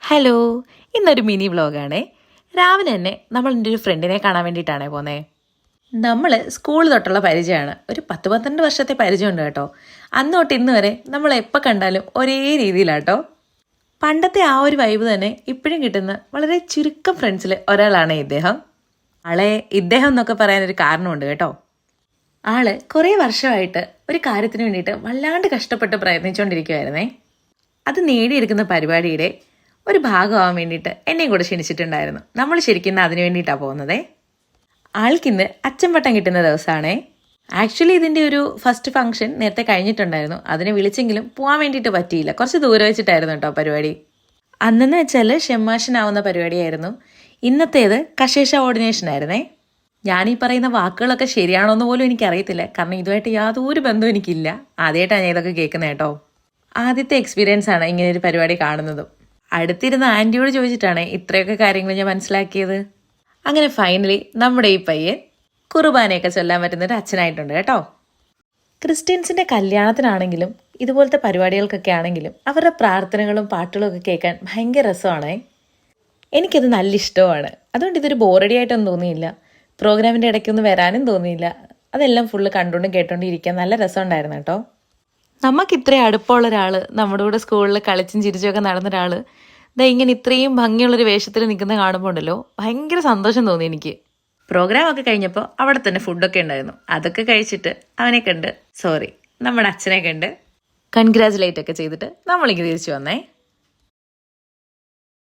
Hello, ഇന്നൊരു mini വ്ലോഗാണേ. രാവിലെ തന്നെ നമ്മൾ എൻ്റെ ഒരു ഫ്രണ്ടിനെ കാണാൻ വേണ്ടിയിട്ടാണേ പോന്നേ. നമ്മൾ സ്കൂൾ തൊട്ടുള്ള പരിചയമാണ്. ഒരു 10-12 വർഷത്തെ പരിചയമുണ്ട് കേട്ടോ. അന്ന് തൊട്ട് ഇന്ന് വരെ നമ്മൾ എപ്പോൾ കണ്ടാലും ഒരേ രീതിയിലാട്ടോ. പണ്ടത്തെ ആ ഒരു വൈബ് തന്നെ ഇപ്പോഴും കിട്ടുന്ന വളരെ ചുരുക്കം ഫ്രണ്ട്സിൽ ഒരാളാണ് ഇദ്ദേഹം. ഇദ്ദേഹം എന്നൊക്കെ പറയാനൊരു കാരണമുണ്ട് കേട്ടോ. ആള് കുറേ വർഷമായിട്ട് ഒരു കാര്യത്തിന് വേണ്ടിയിട്ട് വല്ലാണ്ട് കഷ്ടപ്പെട്ട് പ്രയത്നിച്ചുകൊണ്ടിരിക്കുമായിരുന്നേ. അത് നേടിയെടുക്കുന്ന പരിപാടിയുടെ ഒരു ഭാഗമാവാൻ വേണ്ടിയിട്ട് എന്നെയും കൂടെ ക്ഷണിച്ചിട്ടുണ്ടായിരുന്നു. നമ്മൾ ശരിക്കും അതിന് വേണ്ടിയിട്ടാണ് പോകുന്നതേ. ആൾക്കിന്ന് അച്ചൻപട്ടം കിട്ടുന്ന ദിവസമാണേ. ആക്ച്വലി ഇതിൻ്റെ ഒരു ഫസ്റ്റ് ഫംഗ്ഷൻ നേരത്തെ കഴിഞ്ഞിട്ടുണ്ടായിരുന്നു. അതിനെ വിളിച്ചെങ്കിലും പോകാൻ വേണ്ടിയിട്ട് പറ്റിയില്ല. കുറച്ച് ദൂരെ വെച്ചിട്ടായിരുന്നു കേട്ടോ പരിപാടി. അന്നെന്ന് വെച്ചാൽ ഷെമ്മാഷനാവുന്ന പരിപാടിയായിരുന്നു. ഇന്നത്തേത് കശേഷ ഓർഡിനേഷൻ ആയിരുന്നേ. ഞാനീ പറയുന്ന വാക്കുകളൊക്കെ ശരിയാണോ എന്ന് പോലും എനിക്കറിയത്തില്ല. കാരണം ഇതുമായിട്ട് യാതൊരു ബന്ധവും എനിക്കില്ല. ആദ്യമായിട്ടാണ് ഞാൻ ഇതൊക്കെ കേൾക്കുന്നത് കേട്ടോ. ആദ്യത്തെ എക്സ്പീരിയൻസ് ആണ് ഇങ്ങനെ ഒരു പരിപാടി കാണുന്നതും. അടുത്തിരുന്ന ആൻറ്റിയോട് ചോദിച്ചിട്ടാണ് ഇത്രയൊക്കെ കാര്യങ്ങൾ ഞാൻ മനസ്സിലാക്കിയത്. അങ്ങനെ ഫൈനലി നമ്മുടെ ഈ പയ്യൻ കുർബാനയൊക്കെ ചൊല്ലാൻ പറ്റുന്നൊരു അച്ഛനായിട്ടുണ്ട് കേട്ടോ. ക്രിസ്ത്യൻസിൻ്റെ കല്യാണത്തിനാണെങ്കിലും ഇതുപോലത്തെ പരിപാടികൾക്കൊക്കെ ആണെങ്കിലും അവരുടെ പ്രാർത്ഥനകളും പാട്ടുകളും ഒക്കെ കേൾക്കാൻ ഭയങ്കര രസമാണേ. എനിക്കത് നല്ല ഇഷ്ടമാണ്. അതുകൊണ്ട് ഇതൊരു ബോറടി ആയിട്ടൊന്നും തോന്നിയില്ല. പ്രോഗ്രാമിൻ്റെ ഇടയ്ക്കൊന്നും വരാനും തോന്നിയില്ല. അതെല്ലാം ഫുള്ള് കണ്ടുകൊണ്ടും കേട്ടോണ്ടും ഇരിക്കാൻ നല്ല രസമുണ്ടായിരുന്നു കേട്ടോ. നമുക്ക് ഇത്രയും അടുപ്പമുള്ള ഒരാൾ, നമ്മുടെ കൂടെ സ്കൂളിൽ കളിച്ചും ചിരിച്ചുമൊക്കെ നടന്ന ഒരാൾ ഇങ്ങനെ ഇത്രയും ഭംഗിയുള്ളൊരു വേഷത്തിൽ നിൽക്കുന്ന കാണുമ്പോൾ ഉണ്ടല്ലോ ഭയങ്കര സന്തോഷം തോന്നി എനിക്ക്. പ്രോഗ്രാമൊക്കെ കഴിഞ്ഞപ്പോൾ അവിടെ തന്നെ ഫുഡൊക്കെ ഉണ്ടായിരുന്നു. അതൊക്കെ കഴിച്ചിട്ട് അവനെ കണ്ട് നമ്മുടെ അച്ഛനെ കണ്ട് കൺഗ്രാജുലേറ്റ് ഒക്കെ ചെയ്തിട്ട് നമ്മളിങ്ങനെ തിരിച്ചു വന്നേ.